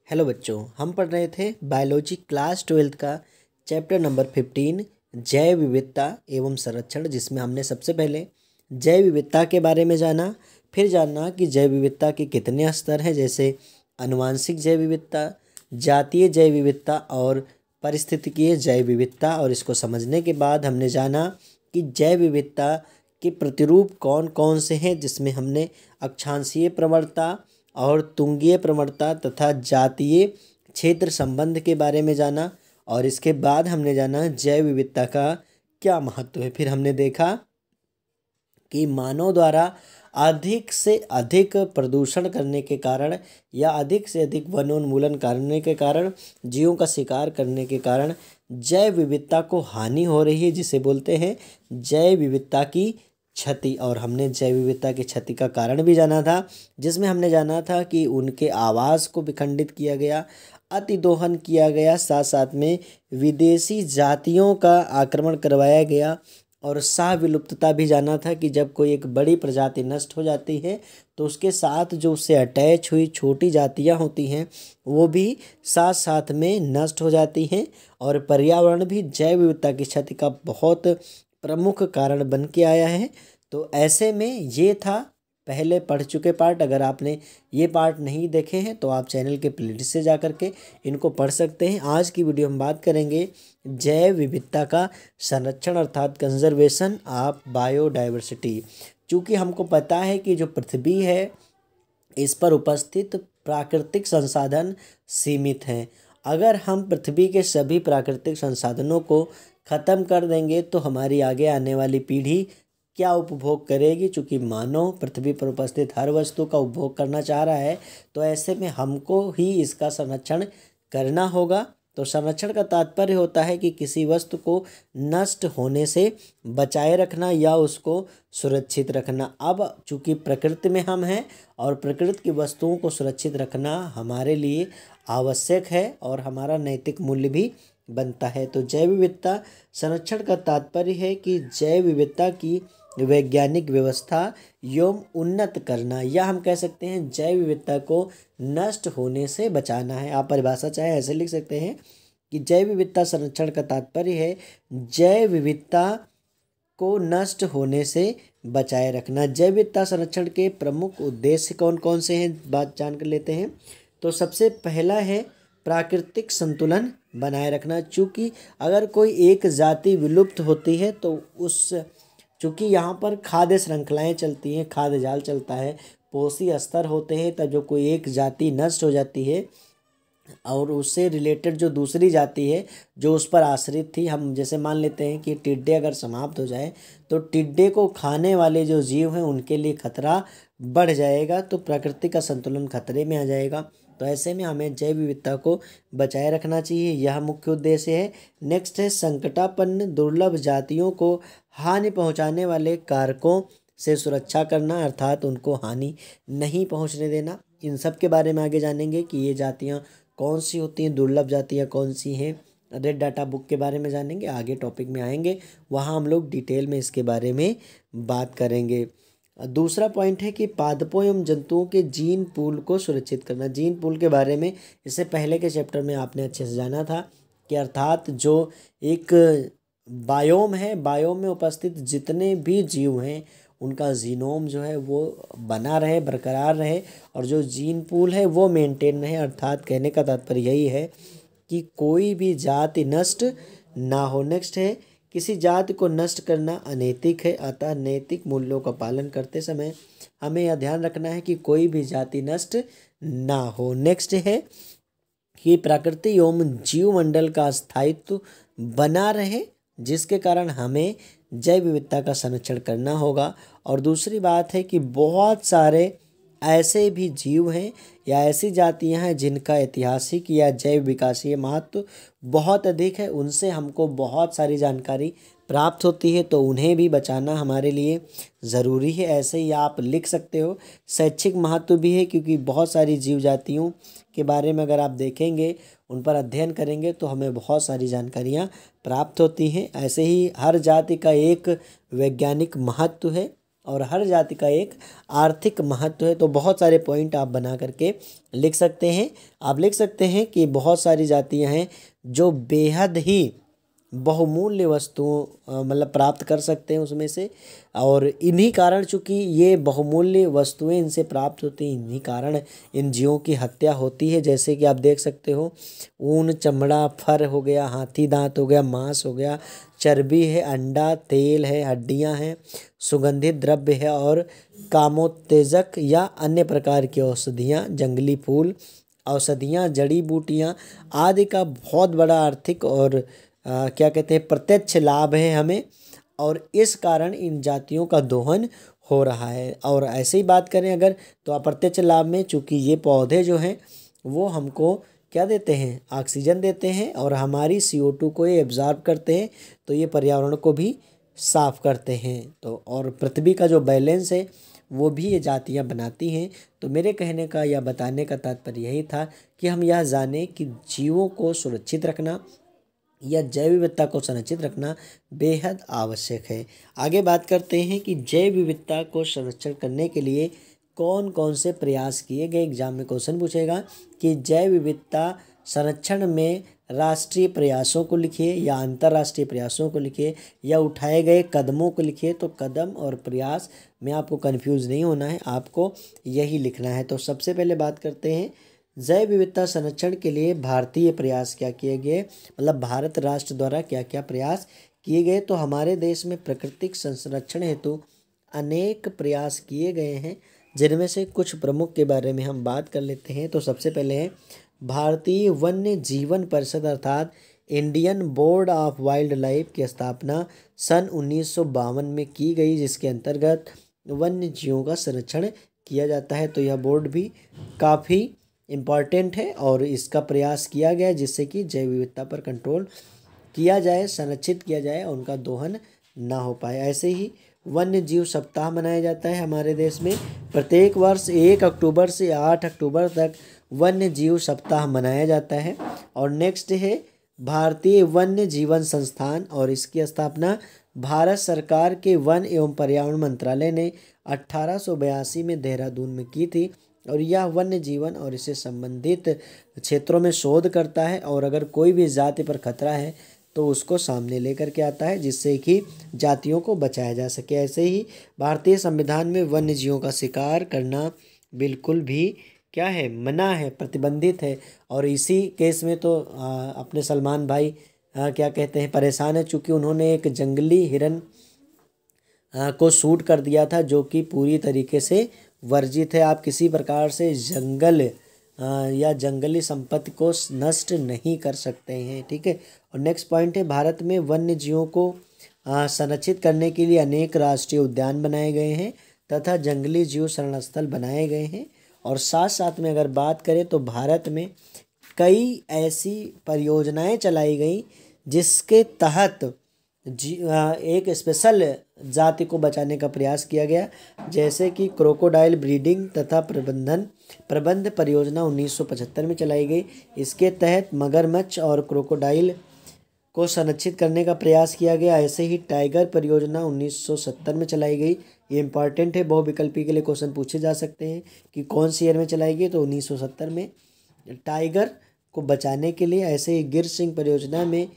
Hello बच्चों, हम पढ़ रहे थे बायोलॉजी क्लास 12 का चैप्टर नंबर 15 जैव विविधता एवं संरक्षण, जिसमें हमने सबसे पहले जैव विविधता के बारे में जाना। फिर जानना कि जैव विविधता के कितने स्तर हैं, जैसे आनुवांशिक जैव विविधता, जातीय जैव विविधता और पारिस्थितिकीय जैव विविधता। और इसको समझने के बाद हमने जाना कि जैव विविधता के प्रतिरूप कौन कौन से हैं, जिसमें हमने अक्षांशीय प्रवणता और तुंगीय प्रवणता तथा जातीय क्षेत्र संबंध के बारे में जाना। और इसके बाद हमने जाना जैव विविधता का क्या महत्व है। फिर हमने देखा कि मानव द्वारा अधिक से अधिक प्रदूषण करने के कारण या अधिक से अधिक वनोन्मूलन करने के कारण, जीवों का शिकार करने के कारण जैव विविधता को हानि हो रही है, जिसे बोलते हैं जैव विविधता की क्षति। और हमने जैव विविधता की क्षति का कारण भी जाना था, जिसमें हमने जाना था कि उनके आवास को विखंडित किया गया, अतिदोहन किया गया, साथ साथ में विदेशी जातियों का आक्रमण करवाया गया और सह विलुप्तता भी जाना था कि जब कोई एक बड़ी प्रजाति नष्ट हो जाती है तो उसके साथ जो उससे अटैच हुई छोटी जातियां होती हैं वो भी साथ साथ में नष्ट हो जाती हैं। और पर्यावरण भी जैव विविधता की क्षति का बहुत प्रमुख कारण बन के आया है। तो ऐसे में ये था पहले पढ़ चुके पार्ट। अगर आपने ये पार्ट नहीं देखे हैं तो आप चैनल के प्लेलिस्ट से जा कर के इनको पढ़ सकते हैं। आज की वीडियो हम बात करेंगे जैव विविधता का संरक्षण अर्थात कंजर्वेशन ऑफ बायोडाइवर्सिटी। चूँकि हमको पता है कि जो पृथ्वी है इस पर उपस्थित प्राकृतिक संसाधन सीमित हैं। अगर हम पृथ्वी के सभी प्राकृतिक संसाधनों को ख़त्म कर देंगे तो हमारी आगे आने वाली पीढ़ी क्या उपभोग करेगी। चूँकि मानव पृथ्वी पर उपस्थित हर वस्तु का उपभोग करना चाह रहा है, तो ऐसे में हमको ही इसका संरक्षण करना होगा। तो संरक्षण का तात्पर्य होता है कि किसी वस्तु को नष्ट होने से बचाए रखना या उसको सुरक्षित रखना। अब चूँकि प्रकृति में हम हैं और प्रकृति की वस्तुओं को सुरक्षित रखना हमारे लिए आवश्यक है और हमारा नैतिक मूल्य भी बनता है। तो जैव विविधता संरक्षण का तात्पर्य है कि जैव विविधता की वैज्ञानिक व्यवस्था एवं उन्नत करना, या हम कह सकते हैं जैव विविधता को नष्ट होने से बचाना है। आप परिभाषा चाहे ऐसे लिख सकते हैं कि जैव विविधता संरक्षण का तात्पर्य है जैव विविधता को नष्ट होने से बचाए रखना। जैव विविधता संरक्षण के प्रमुख उद्देश्य कौन कौन से हैं, बात जान कर लेते हैं। तो सबसे पहला है प्राकृतिक संतुलन बनाए रखना। चूँकि अगर कोई एक जाति विलुप्त होती है तो चूँकि यहाँ पर खाद्य श्रृंखलाएँ चलती हैं, खाद्य जाल चलता है, पोषी स्तर होते हैं, तब जो कोई एक जाति नष्ट हो जाती है और उससे रिलेटेड जो दूसरी जाति है जो उस पर आश्रित थी, हम जैसे मान लेते हैं कि टिड्डे अगर समाप्त हो जाए तो टिड्डे को खाने वाले जो जीव हैं उनके लिए खतरा बढ़ जाएगा, तो प्रकृति का संतुलन खतरे में आ जाएगा। तो ऐसे में हमें जैव विविधता को बचाए रखना चाहिए, यह मुख्य उद्देश्य है। नेक्स्ट है संकटापन्न दुर्लभ जातियों को हानि पहुंचाने वाले कारकों से सुरक्षा करना, अर्थात उनको हानि नहीं पहुंचने देना। इन सब के बारे में आगे जानेंगे कि ये जातियां कौन सी होती हैं, दुर्लभ जातियां कौन सी हैं। रेड डाटा बुक के बारे में जानेंगे, आगे टॉपिक में आएंगे वहाँ हम लोग डिटेल में इसके बारे में बात करेंगे। दूसरा पॉइंट है कि पादपों एवं जंतुओं के जीन पूल को सुरक्षित करना। जीन पूल के बारे में इससे पहले के चैप्टर में आपने अच्छे से जाना था कि अर्थात जो एक बायोम है, बायोम में उपस्थित जितने भी जीव हैं उनका जीनोम जो है वो बना रहे, बरकरार रहे, और जो जीन पूल है वो मेंटेन रहे। अर्थात कहने का तात्पर्य यही है कि कोई भी जाति नष्ट ना हो। नेक्स्ट है किसी जाति को नष्ट करना अनैतिक है, अतः नैतिक मूल्यों का पालन करते समय हमें यह ध्यान रखना है कि कोई भी जाति नष्ट ना हो। नेक्स्ट है कि प्रकृति एवं जीवमंडल का स्थायित्व बना रहे, जिसके कारण हमें जैव विविधता का संरक्षण करना होगा। और दूसरी बात है कि बहुत सारे ऐसे भी जीव हैं या ऐसी जातियां हैं जिनका ऐतिहासिक या जैव विकासीय महत्व बहुत अधिक है, उनसे हमको बहुत सारी जानकारी प्राप्त होती है, तो उन्हें भी बचाना हमारे लिए ज़रूरी है। ऐसे ही आप लिख सकते हो शैक्षिक महत्व भी है, क्योंकि बहुत सारी जीव जातियों के बारे में अगर आप देखेंगे, उन पर अध्ययन करेंगे तो हमें बहुत सारी जानकारियाँ प्राप्त होती हैं। ऐसे ही हर जाति का एक वैज्ञानिक महत्व है और हर जाति का एक आर्थिक महत्व है। तो बहुत सारे पॉइंट आप बना करके लिख सकते हैं। आप लिख सकते हैं कि बहुत सारी जातियां हैं जो बेहद ही बहुमूल्य वस्तुओं मतलब प्राप्त कर सकते हैं उसमें से, और इन्हीं कारण चूंकि ये बहुमूल्य वस्तुएं इनसे प्राप्त होती हैं, इन्हीं कारण इन जीवों की हत्या होती है। जैसे कि आप देख सकते हो, ऊन, चमड़ा, फर हो गया, हाथी दांत हो गया, मांस हो गया, चर्बी है, अंडा, तेल है, हड्डियां हैं, सुगंधित द्रव्य है और कामोत्तेजक या अन्य प्रकार की औषधियाँ, जंगली फूल, औषधियाँ, जड़ी बूटियाँ आदि का बहुत बड़ा आर्थिक और क्या कहते हैं प्रत्यक्ष लाभ है हमें, और इस कारण इन जातियों का दोहन हो रहा है। और ऐसे ही बात करें अगर, तो अप्रत्यक्ष लाभ में चूंकि ये पौधे जो हैं वो हमको क्या देते हैं, ऑक्सीजन देते हैं, और हमारी CO2 को ये एब्जॉर्ब करते हैं, तो ये पर्यावरण को भी साफ करते हैं। तो और पृथ्वी का जो बैलेंस है वो भी ये जातियाँ बनाती हैं। तो मेरे कहने का या बताने का तात्पर्य यही था कि हम यह जानें कि जीवों को सुरक्षित रखना या जैव विविधता को संरक्षित रखना बेहद आवश्यक है। आगे बात करते हैं कि जैव विविधता को संरक्षण करने के लिए कौन कौन से प्रयास किए गए। एग्जाम में क्वेश्चन पूछेगा कि जैव विविधता संरक्षण में राष्ट्रीय प्रयासों को लिखिए या अंतर्राष्ट्रीय प्रयासों को लिखिए या उठाए गए कदमों को लिखिए। तो कदम और प्रयास में आपको कंफ्यूज नहीं होना है, आपको यही लिखना है। तो सबसे पहले बात करते हैं जैव विविधता संरक्षण के लिए भारतीय प्रयास क्या किए गए, मतलब भारत राष्ट्र द्वारा क्या क्या प्रयास किए गए। तो हमारे देश में प्राकृतिक संरक्षण हेतु अनेक प्रयास किए गए हैं, जिनमें से कुछ प्रमुख के बारे में हम बात कर लेते हैं। तो सबसे पहले है भारतीय वन्य जीवन परिषद अर्थात Indian board of wild life की स्थापना सन 1952 में की गई, जिसके अंतर्गत वन्य जीवों का संरक्षण किया जाता है। तो यह बोर्ड भी काफ़ी इम्पॉर्टेंट है और इसका प्रयास किया गया जिससे कि जैव विविधता पर कंट्रोल किया जाए, संरक्षित किया जाए और उनका दोहन ना हो पाए। ऐसे ही वन्य जीव सप्ताह मनाया जाता है हमारे देश में। प्रत्येक वर्ष 1 अक्टूबर से 8 अक्टूबर तक वन्य जीव सप्ताह मनाया जाता है। और नेक्स्ट है भारतीय वन्य जीवन संस्थान, और इसकी स्थापना भारत सरकार के वन एवं पर्यावरण मंत्रालय ने 1882 में देहरादून में की थी। और यह वन्य जीवन और इससे संबंधित क्षेत्रों में शोध करता है, और अगर कोई भी जाति पर खतरा है तो उसको सामने लेकर के आता है, जिससे कि जातियों को बचाया जा सके। ऐसे ही भारतीय संविधान में वन्य जीवों का शिकार करना बिल्कुल भी क्या है, मना है, प्रतिबंधित है। और इसी केस में तो अपने सलमान भाई क्या कहते हैं परेशान है, चूँकि उन्होंने एक जंगली हिरन को शूट कर दिया था, जो कि पूरी तरीके से वर्जित है। आप किसी प्रकार से जंगल या जंगली संपत्ति को नष्ट नहीं कर सकते हैं, ठीक है। और नेक्स्ट पॉइंट है भारत में वन्य जीवों को संरक्षित करने के लिए अनेक राष्ट्रीय उद्यान बनाए गए हैं तथा जंगली जीव शरण स्थल बनाए गए हैं। और साथ साथ में अगर बात करें तो भारत में कई ऐसी परियोजनाएं चलाई गई जिसके तहत एक स्पेशल जाति को बचाने का प्रयास किया गया, जैसे कि क्रोकोडाइल ब्रीडिंग तथा प्रबंध परियोजना 1975 में चलाई गई। इसके तहत मगरमच्छ और क्रोकोडाइल को संरक्षित करने का प्रयास किया गया। ऐसे ही टाइगर परियोजना 1970 में चलाई गई। ये इंपॉर्टेंट है, बहुविकल्पी के लिए क्वेश्चन पूछे जा सकते हैं कि कौन सी ईयर में चलाई गई, तो 1970 में टाइगर को बचाने के लिए। ऐसे ही गिर सिंह परियोजना में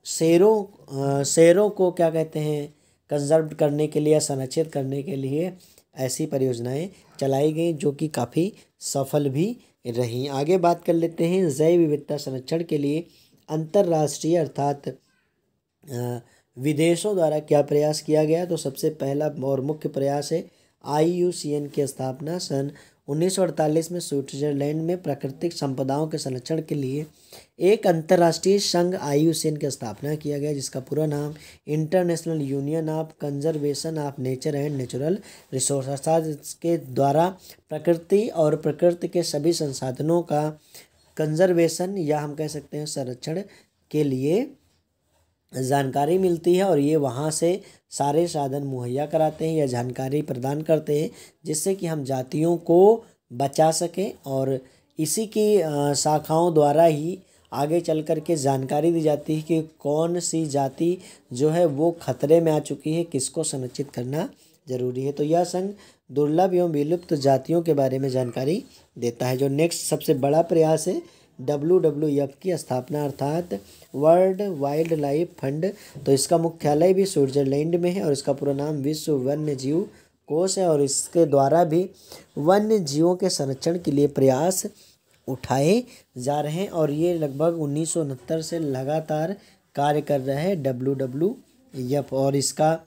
शेरों को क्या कहते हैं कंजर्व करने के लिए या संरक्षित करने के लिए ऐसी परियोजनाएं चलाई गई, जो कि काफ़ी सफल भी रही। आगे बात कर लेते हैं जैव विविधता संरक्षण के लिए अंतर्राष्ट्रीय अर्थात विदेशों द्वारा क्या प्रयास किया गया। तो सबसे पहला और मुख्य प्रयास है IUCN की स्थापना सन 1948 में स्विट्जरलैंड में प्राकृतिक संपदाओं के संरक्षण के लिए एक अंतर्राष्ट्रीय संघ IUCN की स्थापना किया गया, जिसका पूरा नाम international union of conservation of nature and natural resource अर्थात इसके द्वारा प्रकृति और प्रकृति के सभी संसाधनों का कंजर्वेशन या हम कह सकते हैं संरक्षण के लिए जानकारी मिलती है। और ये वहाँ से सारे साधन मुहैया कराते हैं या जानकारी प्रदान करते हैं, जिससे कि हम जातियों को बचा सकें। और इसी की शाखाओं द्वारा ही आगे चल कर के जानकारी दी जाती है कि कौन सी जाति जो है वो खतरे में आ चुकी है, किसको संरक्षित करना जरूरी है। तो यह संघ दुर्लभ एवं विलुप्त जातियों के बारे में जानकारी देता है। जो नेक्स्ट सबसे बड़ा प्रयास है WWF की स्थापना अर्थात वर्ल्ड वाइल्ड लाइफ फंड। तो इसका मुख्यालय भी स्विट्जरलैंड में है और इसका पूरा नाम विश्व वन्य जीव कोष है और इसके द्वारा भी वन्य जीवों के संरक्षण के लिए प्रयास उठाए जा रहे हैं और ये लगभग 1969 से लगातार कार्य कर रहा है WWF और इसका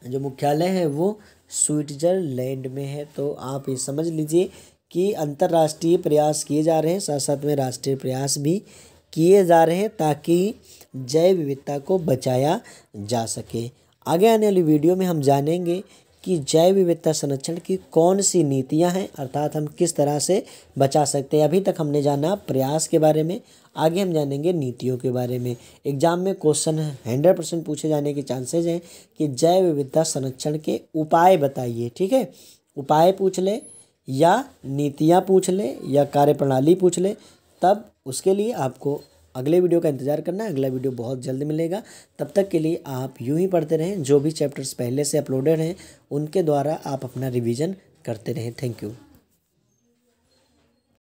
जो मुख्यालय है वो स्विट्जरलैंड में है। तो आप ये समझ लीजिए कि अंतर्राष्ट्रीय प्रयास किए जा रहे हैं, साथ साथ में राष्ट्रीय प्रयास भी किए जा रहे हैं ताकि जैव विविधता को बचाया जा सके। आगे आने वाली वीडियो में हम जानेंगे कि जैव विविधता संरक्षण की कौन सी नीतियां हैं, अर्थात हम किस तरह से बचा सकते हैं। अभी तक हमने जाना प्रयास के बारे में, आगे हम जानेंगे नीतियों के बारे में। एग्जाम में क्वेश्चन 100% पूछे जाने के चांसेज हैं कि जैव विविधता संरक्षण के उपाय बताइए। ठीक है, उपाय पूछ ले या नीतियाँ पूछ ले या कार्यप्रणाली पूछ ले, तब उसके लिए आपको अगले वीडियो का इंतजार करना है। अगला वीडियो बहुत जल्द मिलेगा। तब तक के लिए आप यूं ही पढ़ते रहें, जो भी चैप्टर्स पहले से अपलोडेड हैं उनके द्वारा आप अपना रिवीजन करते रहें। Thank you.